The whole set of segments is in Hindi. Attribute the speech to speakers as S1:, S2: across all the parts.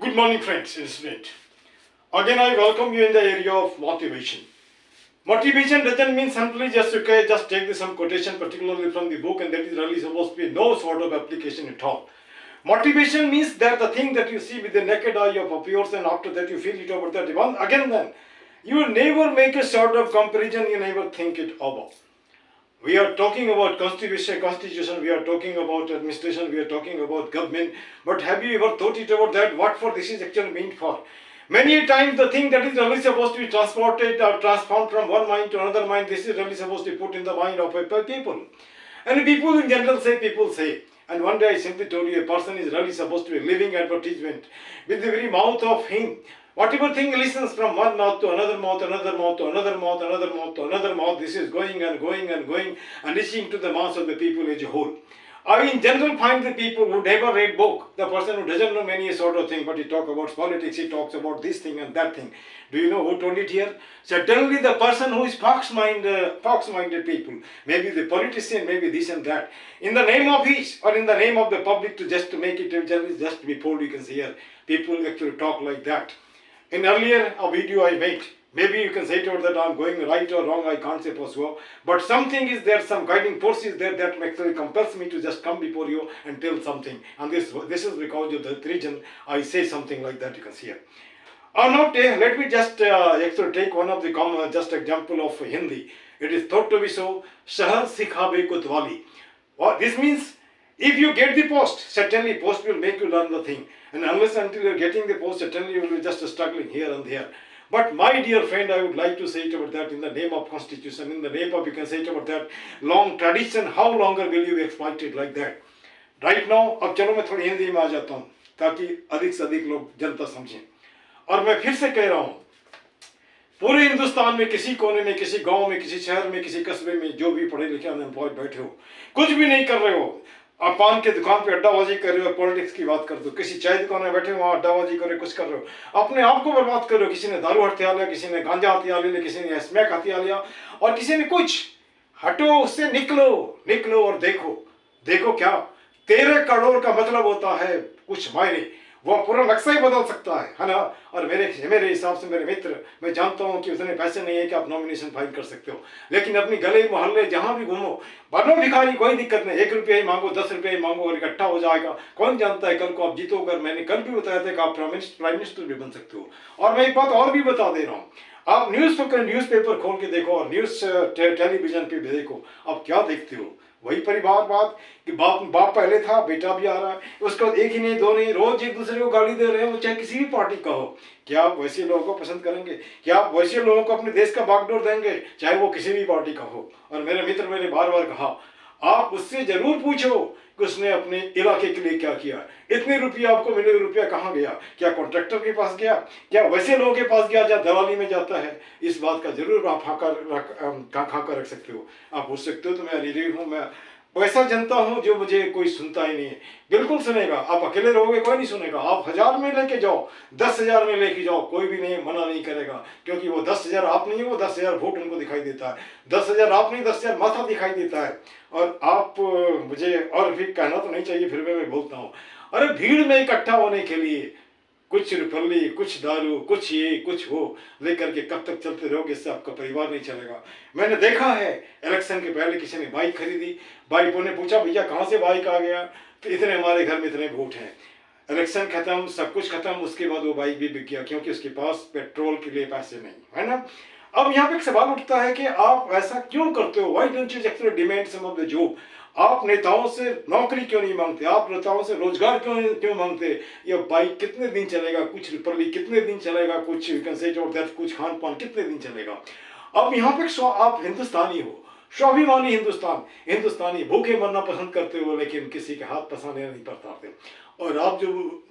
S1: Good morning, friends and students. Again, I welcome you in the area of motivation. Motivation doesn't mean simply just okay, just take some quotation, particularly from the book, and that is really supposed to be no sort of application at all. Motivation means that the thing that you see with the naked eye of yours, and after that you feel it over that one again. Then you will never make a sort of comparison. You never think it over. We are talking about constitution, we are talking about administration, we are talking about government, but have you ever thought it about that, what for this is actually meant for? Many times the thing that is really supposed to be transported or transformed from one mind to another mind, this is really supposed to be put in the mind of a people. And people in general say, people say. And one day I simply told you, a person is really supposed to be a living advertisement with the very mouth of him. Whatever thing listens from one mouth to another mouth, another mouth to another mouth, another mouth to another mouth, this is going and going and going and reaching to the mass of the people as a whole. I in general find the people who never read book, the person who doesn't know many sort of thing, but he talks about politics, he talks about this thing and that thing. Do you know who told it here? Certainly the person who is fox-minded people, maybe the politician, maybe this and that. In the name of each or in the name of the public to make it just to be told, you can see here, people actually talk like that. In earlier a video I made, maybe you can say to it that I'm going right or wrong, I can't say for sure. But something is there, some guiding force is there that actually compels me to just come before you and tell something. And this is because of the reason I say something like that, you can see here. Now let me just actually take one of the common just example of Hindi. It is thought to be so, Shahar Sikhabe Kutwali. This means if you get the post, certainly post will make you learn the thing. And unless until you're getting the post, certainly you will be just struggling here and there. But my dear friend, I would like to say it about that in the name of constitution, in the name of, you can say it about that long tradition, how longer will you be exploited like that? Right now, अब चलो मैं थोड़ी हिंदी में आ जाता हूँ ताकि अधिक से अधिक लोग जनता समझें. और मैं फिर से कह रहा हूँ, पूरे हिंदुस्तान में किसी कोने में, किसी गांव में, किसी शहर में, किसी कस्बे में जो भी पढ़े लिखे अनएम्प्लॉयड बैठे हो, कुछ भी नहीं कर रहे हो, आप पान के दुकान पे अड्डाबाजी कर रहे हो, पॉलिटिक्स की बात कर दो, किसी चाय दुकान में बैठे हो वहाँ अड्डाबाजी कर रहे हो, कुछ कर रहे हो, अपने आप को बर्बाद कर रहे हो. किसी ने दारू हथियार लिया, किसी ने गांजा हथियार लिया, किसी ने स्मैक हथियार लिया और किसी ने कुछ. हटो उससे, निकलो निकलो और देखो. देखो क्या 13 करोड़ का मतलब होता है कुछ मायने, वो पूरा नक्शा ही बदल सकता है ना. और मेरे हिसाब से मेरे मित्र, मैं जानता हूँ कि उतने पैसे नहीं है कि आप नॉमिनेशन फाइल कर सकते हो, लेकिन अपनी गले मोहल्ले जहाँ भी घूमो, बनो भिखारी, कोई दिक्कत नहीं, 1 रुपया ही मांगो, 10 रुपया ही मांगो और इकट्ठा हो जाएगा. कौन जानता है कल को आप जीतोगे. मैंने कल भी बताया था कि आप प्राइम मिनिस्टर भी बन सकते हो. और मैं एक बात और भी बता दे रहा हूँ, आप न्यूज़पेपर खोल के देखो और टेलीविजन पे भी देखो, आप क्या देखते हो? वही परिवार बात कि बाप पहले था, बेटा भी आ रहा है, उसके बाद एक ही नहीं, दो नहीं, रोज एक दूसरे को गाली दे रहे हैं, वो चाहे किसी भी पार्टी का हो. क्या आप वैसे लोगों को पसंद करेंगे? क्या आप वैसे लोगों को अपने देश का बागडोर देंगे, चाहे वो किसी भी पार्टी का हो? और मेरे मित्र मैंने बार बार कहा, आप उससे जरूर पूछो कि उसने अपने इलाके के लिए क्या किया. इतने रुपया आपको मिले, रुपया कहाँ गया? क्या कॉन्ट्रैक्टर के पास गया? क्या वैसे लोगों के पास गया जहाँ दलाली में जाता है? इस बात का जरूर आप खाका रख सकते हो. आप पूछ सकते हो तो मैं रेडी हूँ, मैं वैसा जनता हूँ जो मुझे कोई सुनता ही नहीं है. बिल्कुल सुनेगा. आप अकेले रहोगे, कोई नहीं सुनेगा. आप 1000 में लेके जाओ, 10,000 में लेके जाओ, कोई भी नहीं मना नहीं करेगा, क्योंकि वो 10,000 आप नहीं है, वो 10,000 वोट उनको दिखाई देता है. 10,000 आप नहीं, 10,000 माथा दिखाई देता है. और आप मुझे और भी कहना तो नहीं चाहिए, फिर मैं बोलता हूँ. अरे भीड़ में इकट्ठा होने के लिए कुछ रुपल्ली, कुछ दारू, कुछ ये कुछ वो लेकर के कब तक चलते रहोगे? इससे आपका परिवार नहीं चलेगा. मैंने देखा है इलेक्शन के पहले किसी ने बाइक खरीदी, बाइकों ने पूछा भैया कहाँ से बाइक आ गया, तो इतने हमारे घर में इतने वोट हैं. इलेक्शन खत्म, सब कुछ खत्म, उसके बाद वो बाइक भी बिक गया, क्योंकि उसके पास पेट्रोल के लिए पैसे नहीं है ना. अब यहाँ पे एक सवाल उठता है कि आप ऐसा क्यों करते हो? Why don't you actually demand some of the job? आप नेताओं से नौकरी क्यों नहीं मांगते? आप नेताओं से रोजगार क्यों मांगते? ये बाइक कितने दिन चलेगा? कुछ रुपये कितने दिन चलेगा? कुछ कुछ खान पान कितने दिन चलेगा? अब यहाँ पे आप हिंदुस्तानी हो, स्वाभिमानी हिंदुस्तानी भूखे मरना पसंद करते हो, लेकिन किसी के हाथ पसाने नहीं पड़ता. और आप जो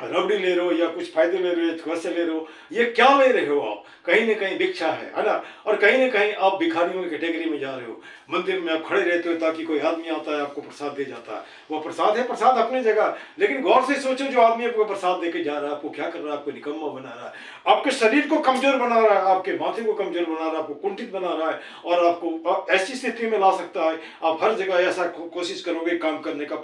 S1: रबड़ी ले रहे हो या कुछ फायदे ले रहे हो, वैसे ले रहे हो, ये क्या ले रहे हो आप? कहीं ना कहीं भिक्षा है ना. और कहीं ना कहीं आप भिखारियों की कैटेगरी में जा रहे हो. मंदिर में आप खड़े रहते हो ताकि कोई आदमी आता है आपको प्रसाद दे जाता है. वो प्रसाद है, प्रसाद अपनी जगह, लेकिन गौर से सोचो जो आदमी आपको प्रसाद देके जा रहा है, आपको क्या कर रहा है? आपको निकम्मा बना रहा है, आपके शरीर को कमजोर बना रहा है, आपके माथे को कमजोर बना रहा है, आपको कुंठित बना रहा है, और आपको ऐसी स्थिति में ला सकता है आप हर जगह ऐसा कोशिश करोगे काम करने का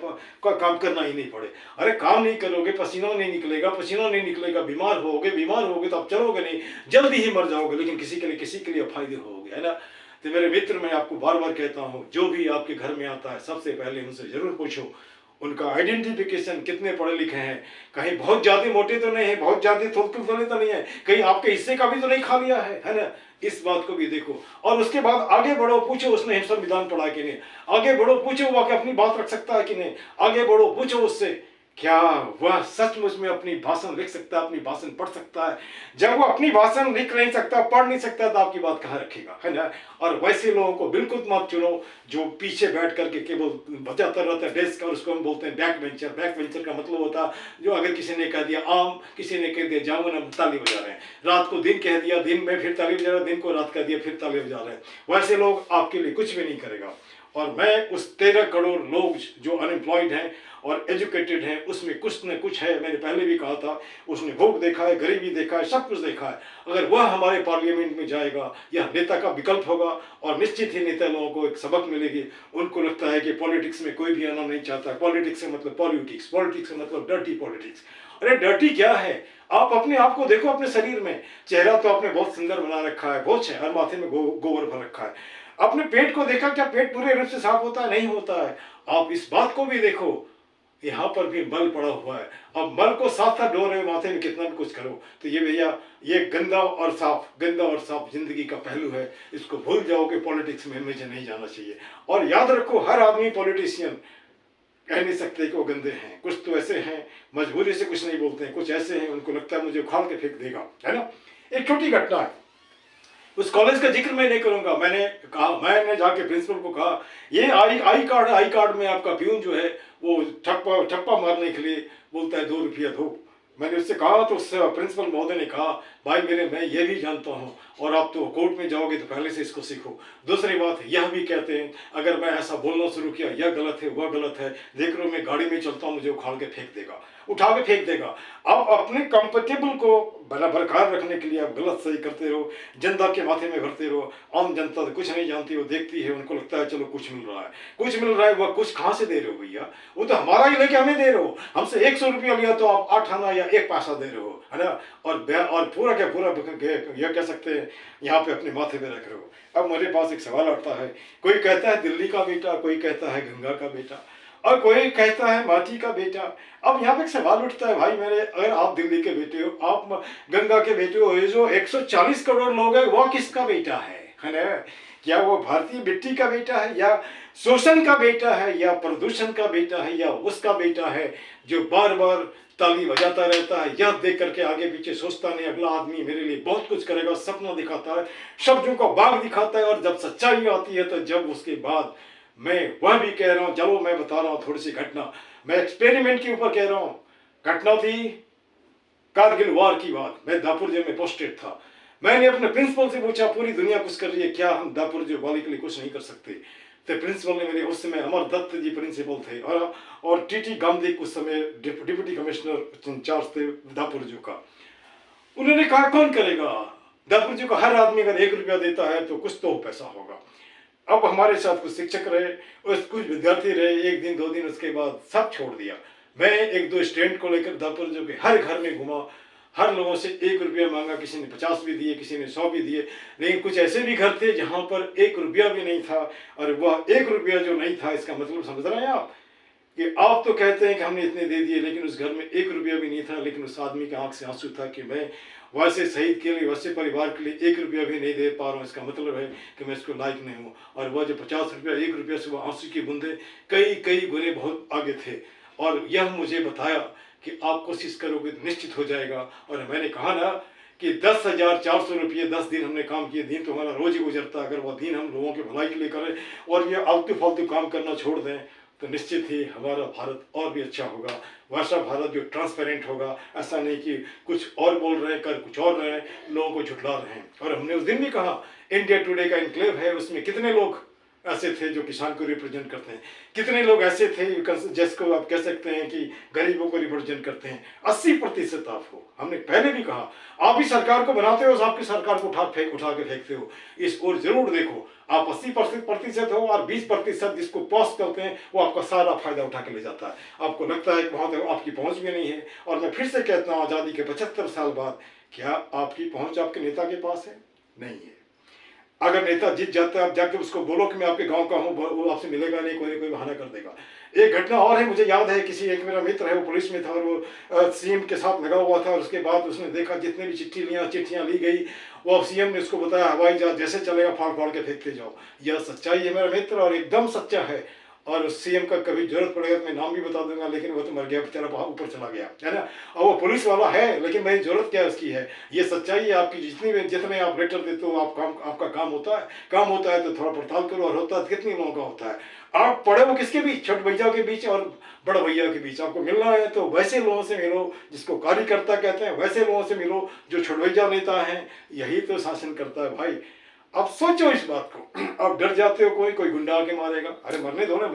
S1: काम करना ही नहीं पड़े. अरे काम नहीं करोगे, पसीना पसीना नहीं निकलेगा, पसीना नहीं निकलेगा, बीमार होगे तो आप चलोगे नहीं, जल्दी ही मर जाओगे, लेकिन किसी के लिए फायदे होगे, है ना। तो मेरे मित्र, मैं आपको बार बार कहता हूँ, जो भी आपके घर में आता है सबसे पहले उनसे जरूर पूछो उनका आइडेंटिफिकेशन, कितने पढ़े लिखे हैं, कहीं बहुत ज्यादा मोटे तो नहीं है, बहुत ज्यादा थोड़े तो नहीं है, कहीं आपके हिस्से का भी तो नहीं खा लिया है ना। इस बात को भी देखो, और उसके बाद आगे बढ़ो, पूछो उसने संविधान पढ़ा कि नहीं, आगे बढ़ो, पूछो वो अपनी बात रख सकता है कि नहीं, आगे बढ़ो, पूछो उससे क्या वह सचमुच में अपनी भाषण लिख सकता है, अपनी भाषण पढ़ सकता है। जब वो अपनी भाषण लिख नहीं सकता, पढ़ नहीं सकता, तो आपकी बात कहाँ रखेगा, है ना। और वैसे लोगों को बिल्कुल मत चुनो जो पीछे बैठ करके केवल बजाता रहता है डेस्क, और उसको हम बोलते हैं बैक बेंचर। बैक बेंचर का मतलब होता है जो अगर किसी ने कह दिया आम, किसी ने कह दिया जामुन, हम ताली बजा रहे हैं, रात को दिन कह दिया, दिन में फिर ताली बजा रहे हैं, दिन को रात कह दिया फिर ताली बजा रहे हैं। वैसे लोग आपके लिए कुछ भी नहीं करेगा। और मैं उस 13 करोड़ लोग जो अनएम्प्लॉयड हैं और एजुकेटेड हैं, उसमें कुछ न कुछ है, मैंने पहले भी कहा था, उसने भूख देखा है, गरीबी देखा है, सब कुछ देखा है। अगर वह हमारे पार्लियामेंट में जाएगा, यह नेता का विकल्प होगा, और निश्चित ही नेता लोगों को एक सबक मिलेगी। उनको लगता है कि पॉलिटिक्स में कोई भी आना नहीं चाहता। पॉलिटिक्स से मतलब पॉलिटिक्स, पॉलिटिक्स से मतलब डर्टी पॉलिटिक्स। अरे डर्टी क्या है? आप अपने आप को देखो, अपने शरीर में, चेहरा तो आपने बहुत सुंदर बना रखा है, बहुत है, और माथे में गोबर भर रखा है। अपने पेट को देखा, क्या पेट पूरे रूप से साफ होता है? नहीं होता है। आप इस बात को भी देखो, यहाँ पर भी मल पड़ा हुआ है। अब मल को साफ साफ धो रहे हो, माथे में कितना भी कुछ करो, तो ये भैया, ये गंदा और साफ जिंदगी का पहलू है। इसको भूल जाओ कि पॉलिटिक्स में मुझे नहीं जाना चाहिए। और याद रखो, हर आदमी पॉलिटिशियन कह नहीं सकते कि वो गंदे हैं। कुछ तो ऐसे हैं मजबूरी से कुछ नहीं बोलते हैं, कुछ ऐसे हैं उनको लगता है मुझे उखाड़ के फेंक देगा, है ना। एक छोटी घटना है, उस कॉलेज का जिक्र मैं नहीं करूंगा। मैंने जाके प्रिंसिपल को कहा, ये आई कार्ड में आपका प्यून जो है वो ठप्पा मारने के लिए बोलता है 2 रुपया दो। मैंने उससे कहा, तो उस प्रिंसिपल महोदय ने कहा, भाई मैं ये भी जानता हूँ, और आप तो कोर्ट में जाओगे तो पहले से इसको सीखो। दूसरी बात, यह भी कहते हैं अगर मैं ऐसा बोलना शुरू किया, यह गलत है, वह गलत है, देख रहा हूँ मैं गाड़ी में चलता हूँ, मुझे उखाड़ के फेंक देगा, उठा के फेंक देगा। आप अपने कंफर्टेबल को बरकरार रखने के लिए आप गलत सही करते रहो, जनता के माथे में भरते रहो। आम जनता तो कुछ नहीं जानती, वो देखती है, उनको लगता है चलो कुछ मिल रहा है। वह कुछ कहाँ से दे रहे हो भैया? वो तो हमारा ही लेके हमें दे रहे हो। हमसे 100 रुपया लिया तो आप 8 आना या 1 पैसा दे रहे हो, है ना। और पूरा यह कह सकते हैं यहाँ पे अपने माथे में रख रहे हो। अब मेरे पास एक सवाल आता है, कोई कहता है दिल्ली का बेटा, कोई कहता है गंगा का बेटा, और कोई कहता है माटी का बेटा। अब यहाँ पे एक सवाल उठता है, भाई मेरे, अगर आप दिल्ली के बेटे हो, आप गंगा के बेटे हो, ये जो 140 करोड़ लोग हैं, वो किसका बेटा है ना? क्या वो भारतीय मिट्टी का बेटा है, या शोषण का बेटा है, या प्रदूषण का बेटा है, या उसका बेटा है जो बार बार ताली बजाता रहता है, यह देख करके आगे पीछे सोचता नहीं अगला आदमी मेरे लिए बहुत कुछ करेगा, सपना दिखाता है, शब्दों का बाग दिखाता है, और जब सच्चाई आती है तो जब उसके बाद, मैं वह भी कह रहा हूँ, चलो मैं बता रहा हूँ थोड़ी सी घटना, मैं एक्सपेरिमेंट के ऊपर कह रहा हूँ। घटना थी कारगिल वार की बात। मैं दापुर जेल में पोस्टेड था। मैंने अपने प्रिंसिपल से पूछा, पूरी दुनिया कुछ कर रही है, क्या हम दापुर जेल वाले के लिए कुछ नहीं कर सकते? तो प्रिंसिपल ने मेरे, उस समय अमर दत्त जी प्रिंसिपल थे, और टीटी गांधी उस समय डिप्टी कमिश्नर इंचार्ज थे दापुर जो का। उन्होंने कहा कौन करेगा? दापुर जो का हर आदमी अगर 1 रुपया देता है तो कुछ तो पैसा होगा। अब हमारे साथ कुछ शिक्षक रहे और कुछ विद्यार्थी रहे, 1 दिन 2 दिन, उसके बाद सब छोड़ दिया। मैं 1-2 स्टूडेंट को लेकर दापुर जो के हर घर में घुमा, हर लोगों से 1 रुपया मांगा, किसी ने 50 भी दिए, किसी ने 100 भी दिए, लेकिन कुछ ऐसे भी घर थे जहाँ पर 1 रुपया भी नहीं था। और वह 1 रुपया जो नहीं था, इसका मतलब समझ रहे हैं आप, कि आप तो कहते हैं कि हमने इतने दे दिए, लेकिन उस घर में 1 रुपया भी नहीं था। लेकिन उस आदमी के आंख से आंसू था कि मैं वैसे शहीद के लिए, वैसे परिवार के लिए 1 रुपया भी नहीं दे पा रहा हूँ, इसका मतलब है कि मैं इसको लायक नहीं हूँ। और वह जो 50 रुपया 1 रुपया से वो आंसू की बूंदे कई गुने बहुत आगे थे। और यह मुझे बताया कि आप कोशिश करोगे तो निश्चित हो जाएगा। और मैंने कहा ना कि 10,400 रुपये 10 दिन हमने काम किए, दिन तो हमारा रोज ही गुजरता। अगर वह दिन हम लोगों की भलाई के लिए करें और ये आलतू फालतू काम करना छोड़ दें तो निश्चित ही हमारा भारत और भी अच्छा होगा। वैसा भारत जो ट्रांसपेरेंट होगा, ऐसा नहीं कि कुछ और बोल रहे हैं, कर कुछ और रहे हैं, लोगों को झुठला रहे हैं। और हमने उस दिन भी कहा, इंडिया टुडे का इनक्लेव है, उसमें कितने लोग ऐसे थे जो किसान को रिप्रेजेंट करते हैं, कितने लोग ऐसे थे जिसको आप कह सकते हैं कि गरीबों को रिप्रेजेंट करते हैं। 80% आप हो। हमने पहले भी कहा, आप ही सरकार को बनाते हो, आपकी सरकार को उठा के फेंकते हो। इस ओर जरूर देखो, आप 80% हो और 20% जिसको पॉस करते हैं वो आपका सारा फायदा उठा के ले जाता है। आपको लगता है कि वहां तक आपकी पहुंच भी नहीं है। और मैं फिर से कहता हूं, आज़ादी के 75 साल बाद क्या आपकी पहुंच आपके नेता के पास है? नहीं है। अगर नेता जीत जाता है, आप जाके उसको बोलो कि मैं आपके गांव का हूं, वो आपसे मिलेगा नहीं, कोई ना कोई बहाना कर देगा। एक घटना और है, मुझे याद है, किसी एक मेरा मित्र है, वो पुलिस में था और वो सीएम के साथ लगा हुआ था। और उसके बाद उसने देखा जितने भी चिट्ठियां ली गई, वो अब सीएम ने उसको बताया हवाई जहाज जैसे चलेगा फाड़ फाड़ के फेंकते जाओ। यह सच्चाई है मेरा मित्र, और एकदम सच्चा है। और उस सीएम का कभी जरूरत पड़ेगा तो मैं नाम भी बता दूंगा, लेकिन वो तो मर गया बेचारा, ऊपर चला गया है ना। और वो पुलिस वाला है, लेकिन मेरी जरूरत क्या उसकी है? ये सच्चाई है आपकी। जितने आप लेटर देते हो, आपका काम होता है तो थोड़ा पड़ताल करो। और होता है कितने लोगों का होता है। आप पड़े हो किसके बीच? छोटे भैया के बीच और बड़े भैया के बीच। आपको मिलना है तो वैसे लोगों से मिलो जिसको कार्यकर्ता कहते हैं, वैसे लोगों से मिलो जो छोटे भैया नेता हैं। यही तो शासन करता है भाई। अब सोचो इस बात को। अब डर जाते हो, कोई गुंडा आके मारेगा, अरे मरने दो ना,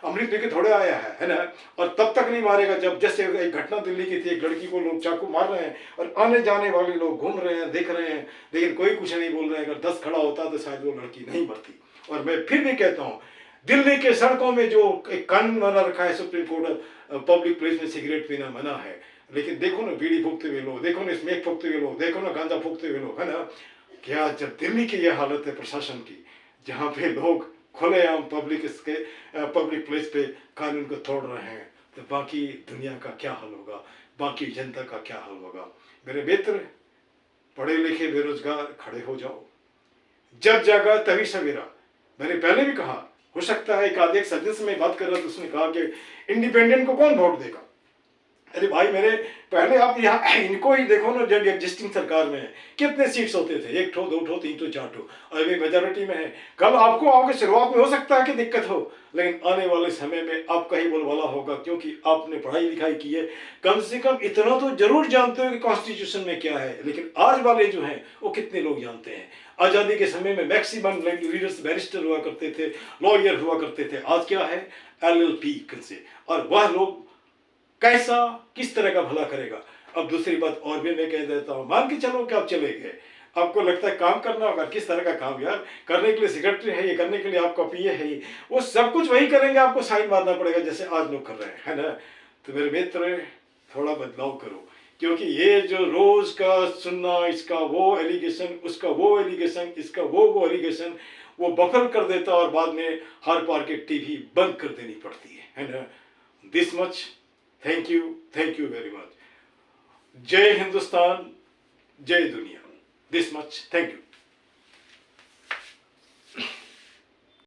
S1: अमृत लेके थोड़े आया है ना। और तब तक नहीं मारेगा जब, जैसे एक घटना दिल्ली की थी, एक लड़की को लोग चाकू मार रहे हैं और आने जाने वाले लोग घूम रहे हैं, देख रहे हैं, लेकिन कोई कुछ नहीं बोल रहे हैं। अगर 10 खड़ा होता तो शायद वो लड़की नहीं मरती। और मैं फिर भी कहता हूँ, दिल्ली के सड़कों में जो एक कानून बना रखा है सुप्रीम कोर्ट, पब्लिक प्लेस में सिगरेट पीना मना है, लेकिन देखो ना बीड़ी फूकते हुए लोग, देखो ना स्मेक फूकते हुए लोग, देखो ना गांजा फूकते हुए लोग, है ना। क्या जब दिल्ली की यह हालत है प्रशासन की, जहाँ पे लोग खुलेआम पब्लिक प्लेस पे कानून को तोड़ रहे हैं, तो बाकी दुनिया का क्या हाल होगा, बाकी जनता का क्या हाल होगा? मेरे मित्र, पढ़े लिखे बेरोजगार खड़े हो जाओ। जब जागा तभी सवेरा। मैंने पहले भी कहा, हो सकता है एक आधे एक सज्जन से मैं बात कर रहा था, उसने कहा कि इंडिपेंडेंट को कौन वोट देगा? अरे भाई मेरे, पहले आप यहाँ इनको ही देखो ना, जब एग्जिस्टिंग सरकार में है कितने सीट्स होते थे, 1 ठो 2 ठो 3 ठो 4 ठो, और अभी मेजोरिटी में है। कल आपको आओगे, शुरुआत में हो सकता है कि दिक्कत हो, लेकिन आने वाले समय में आपका ही बोलबाला होगा, क्योंकि आपने पढ़ाई लिखाई की है। कम से कम इतना तो जरूर जानते हो कि कॉन्स्टिट्यूशन में क्या है। लेकिन आज वाले जो हैं वो कितने लोग जानते हैं? आज़ादी के समय में मैक्सिमम लीडर्स बैरिस्टर हुआ करते थे, लॉयर हुआ करते थे। आज क्या है? LLP से। और वह लोग कैसा, किस तरह का भला करेगा? अब दूसरी बात और भी मैं कह देता हूं, मान के चलो कि आप चले गए, आपको लगता है काम करना होगा, किस तरह का काम यार? करने के लिए सेक्रेटरी है, ये करने के लिए आपका PA है, वो सब कुछ वही करेंगे, आपको साइन मारना पड़ेगा जैसे आज लोग कर रहे हैं, है ना। तो मेरे मित्र, थोड़ा बदलाव करो, क्योंकि ये जो रोज का सुनना, इसका वो एलिगेशन, उसका वो एलिगेशन, इसका वो एलिगेशन, वो बफल कर देता और बाद में हर पार के टीवी बंद कर देनी पड़ती है ना। This much, thank you very much. जय हिंदुस्तान, जय दुनिया। This much, thank you.